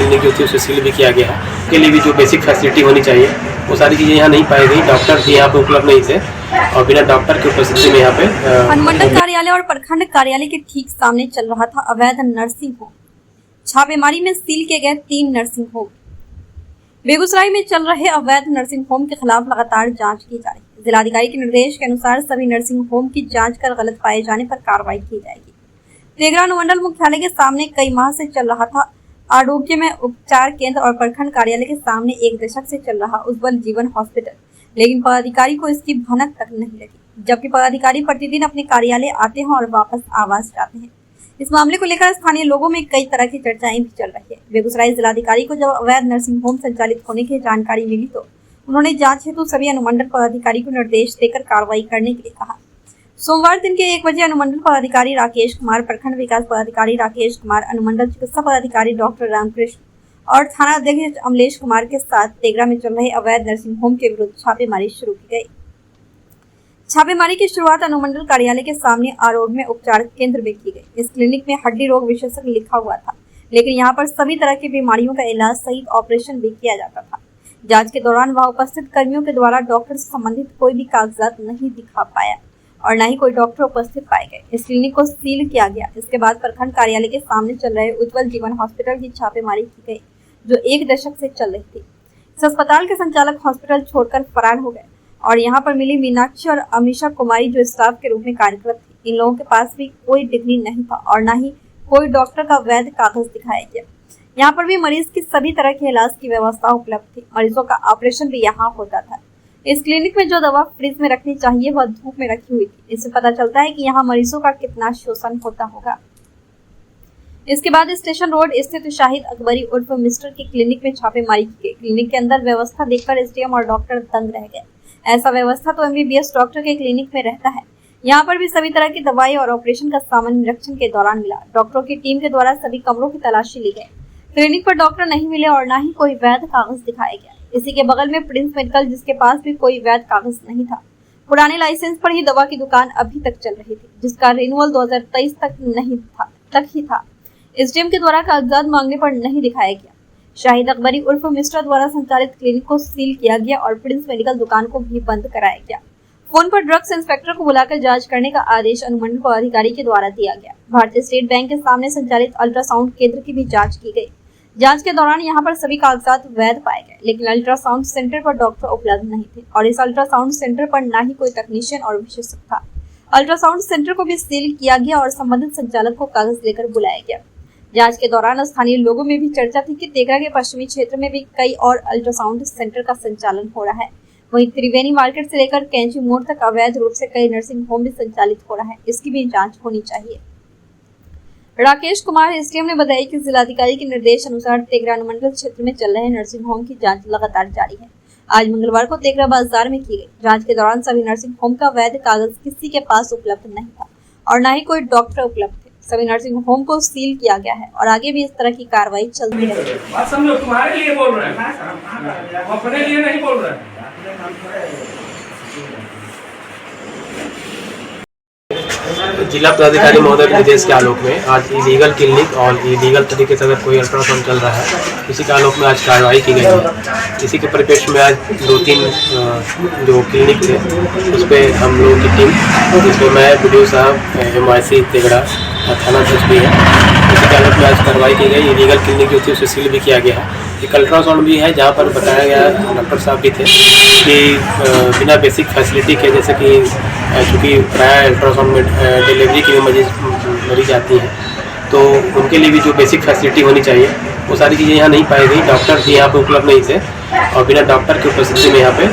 Clinic जो थी उसे सील भी किया गया है। उसके लिए भी जो बेसिक फैसिलिटी होनी चाहिए वो सारी चीज़ें यहाँ नहीं पाई गई। डॉक्टर भी यहाँ पे उपलब्ध नहीं थे और बिना डॉक्टर की उपस्थिति में यहाँ पे अनुमंडल कार्यालय और प्रखंड कार्यालय के ठीक सामने चल रहा था अवैध नर्सिंग होम। छापेमारी में सील किए गए 3 नर्सिंग होम। बेगूसराय में चल रहे अवैध नर्सिंग होम के खिलाफ लगातार जांच की जा रही है। जिलाधिकारी के निर्देश के अनुसार सभी नर्सिंग होम की जांच कर गलत पाए जाने पर कार्रवाई की जाएगी। तेघरा अनुमंडल मुख्यालय के सामने कई माह से चल रहा था आरोग्य में उपचार केंद्र और प्रखंड कार्यालय के सामने 1 दशक से चल रहा उज्जवल जीवन हॉस्पिटल, लेकिन पदाधिकारी को इसकी भनक तक नहीं लगी, जबकि पदाधिकारी प्रतिदिन अपने कार्यालय आते हैं और वापस आवास जाते हैं। इस मामले को लेकर स्थानीय लोगों में कई तरह की चर्चाएं भी चल रही है। बेगूसराय जिलाधिकारी को जब अवैध नर्सिंग होम संचालित होने की जानकारी मिली तो उन्होंने जांच हेतु सभी अनुमंडल पदाधिकारी को निर्देश देकर कार्रवाई करने के लिए कहा। सोमवार दिन के 1 बजे अनुमंडल पदाधिकारी राकेश कुमार, प्रखंड विकास पदाधिकारी राकेश कुमार, अनुमंडल चिकित्सा पदाधिकारी डॉक्टर रामकृष्ण और थाना अध्यक्ष अमलेश कुमार के साथ तेघरा में चल रहे अवैध नर्सिंग होम के विरुद्ध छापेमारी शुरू की गई। छापेमारी की शुरुआत अनुमंडल कार्यालय के सामने आरोग्य में उपचार केंद्र में की गई। इस क्लिनिक में हड्डी रोग विशेषज्ञ लिखा हुआ था, लेकिन यहाँ पर सभी तरह की बीमारियों का इलाज सहित ऑपरेशन भी किया जाता था। जांच के दौरान वहां उपस्थित कर्मियों के द्वारा डॉक्टर से संबंधित कोई भी कागजात नहीं दिखा पाया और न ही कोई डॉक्टर उपस्थित पाए गए। इस क्लिनिक को सील किया गया। इसके बाद प्रखंड कार्यालय के सामने चल रहे उज्जवल जीवन हॉस्पिटल की छापेमारी की गई, जो 1 दशक से चल रही थी। इस अस्पताल के संचालक हॉस्पिटल छोड़कर फरार हो गए और यहाँ पर मिली मीनाक्षी और अमीशा कुमारी जो स्टाफ के रूप में कार्यरत थी। इन लोगों के पास भी कोई डिग्री नहीं था और न ही कोई डॉक्टर का वैध कागज दिखाया गया। यहाँ पर भी मरीज की सभी तरह के इलाज की व्यवस्था उपलब्ध थी। मरीजों का ऑपरेशन भी यहाँ होता था। इस क्लिनिक में जो दवा फ्रिज में रखनी चाहिए वह धूप में रखी हुई थी। इससे पता चलता है कि यहाँ मरीजों का कितना शोषण होता होगा। इसके बाद स्टेशन रोड स्थित शाहिद अकबरी उर्फ मिस्टर की क्लिनिक में छापेमारी की गई। क्लिनिक के अंदर व्यवस्था देखकर एसडीएम और डॉक्टर दंग रह गए। ऐसा व्यवस्था तो एमबीबीएस डॉक्टर के क्लिनिक में रहता है। यहाँ पर भी सभी तरह की दवाई और ऑपरेशन का सामान निरीक्षण के दौरान मिला। डॉक्टरों की टीम के द्वारा सभी कमरों की तलाशी ली गई। क्लिनिक पर डॉक्टर नहीं मिले और न ही कोई वैध कागज दिखाया गया। इसी के बगल में प्रिंस मेडिकल, जिसके पास भी कोई वैध कागज नहीं था। पुराने लाइसेंस पर ही दवा की दुकान अभी तक चल रही थी, जिसका रिन्यूअल 2023 तक ही था। एसडीएम के द्वारा कागजात मांगने पर नहीं दिखाया गया। शाहिद अकबरी उर्फ मिस्टर द्वारा संचालित क्लिनिक को सील किया गया और प्रिंस मेडिकल दुकान को भी बंद कराया गया। फोन पर ड्रग्स इंस्पेक्टर को बुलाकर जांच करने का आदेश अनुमंडल पदाधिकारी के द्वारा दिया गया। भारतीय स्टेट बैंक के सामने संचालित अल्ट्रासाउंड केंद्र की भी जांच की गई। जांच के दौरान यहाँ पर सभी कागजात वैध पाए गए, लेकिन अल्ट्रासाउंड सेंटर पर डॉक्टर उपलब्ध नहीं थे और इस अल्ट्रासाउंड सेंटर पर न ही कोई तकनीशियन और विशेषज्ञ था। अल्ट्रासाउंड सेंटर को भी सील किया गया और संबंधित संचालक को कागज लेकर बुलाया गया। जांच के दौरान स्थानीय लोगों में भी चर्चा थी कि तेघरा के पश्चिमी क्षेत्र में भी कई और अल्ट्रासाउंड सेंटर का संचालन हो रहा है। वहीं त्रिवेणी मार्केट से लेकर कैंची मोड़ तक अवैध रूप से कई नर्सिंग होम भी संचालित हो रहा है। इसकी भी जांच होनी चाहिए। राकेश कुमार एसडीएम ने बताया कि जिलाधिकारी के निर्देश अनुसार तेघरा अनुमंडल क्षेत्र में चल रहे नर्सिंग होम की जांच लगातार जारी है। आज मंगलवार को तेघरा बाजार में की गई जांच के दौरान सभी नर्सिंग होम का वैध कागज किसी के पास उपलब्ध नहीं था और न ही कोई डॉक्टर उपलब्ध थे। सभी नर्सिंग होम को सील किया गया है और आगे भी इस तरह की कार्रवाई चलती रहेगी। बात समझो, तुम्हारे लिए बोल रहे हैं, अपने लिए नहीं बोल रहे हैं। जिला पदाधिकारी महोदय के निर्देश के आलोक में आज इलीगल क्लिनिक और इलीगल तरीके से अगर कोई अल्ट्रासाउंड चल रहा है, इसी के आलोक में आज कार्रवाई की गई है। इसी के परिप्रेक्ष्य में आज 2-3 जो क्लिनिक थे उस पर हम लोगों की टीम, जिसमें मैं BDO साहब, MIC तेघरा, थाना अध्यक्ष भी है, इसी के आलोक में आज कार्रवाई की गई। इलीगल क्लिनिक जो थी उसे सील भी किया गया है। एक अल्ट्रासाउंड भी है जहाँ पर बताया गया, डॉक्टर साहब भी थे कि बिना बेसिक फैसिलिटी के, जैसे कि चूँकि प्राय अल्ट्रासाउंड में डिलीवरी की भी मरीज आती हैं, तो उनके लिए भी जो बेसिक फैसिलिटी होनी चाहिए वो सारी चीज़ें यहाँ नहीं पाई गई। डॉक्टर भी यहाँ पे उपलब्ध नहीं थे और बिना डॉक्टर की उपस्थिति में यहाँ पे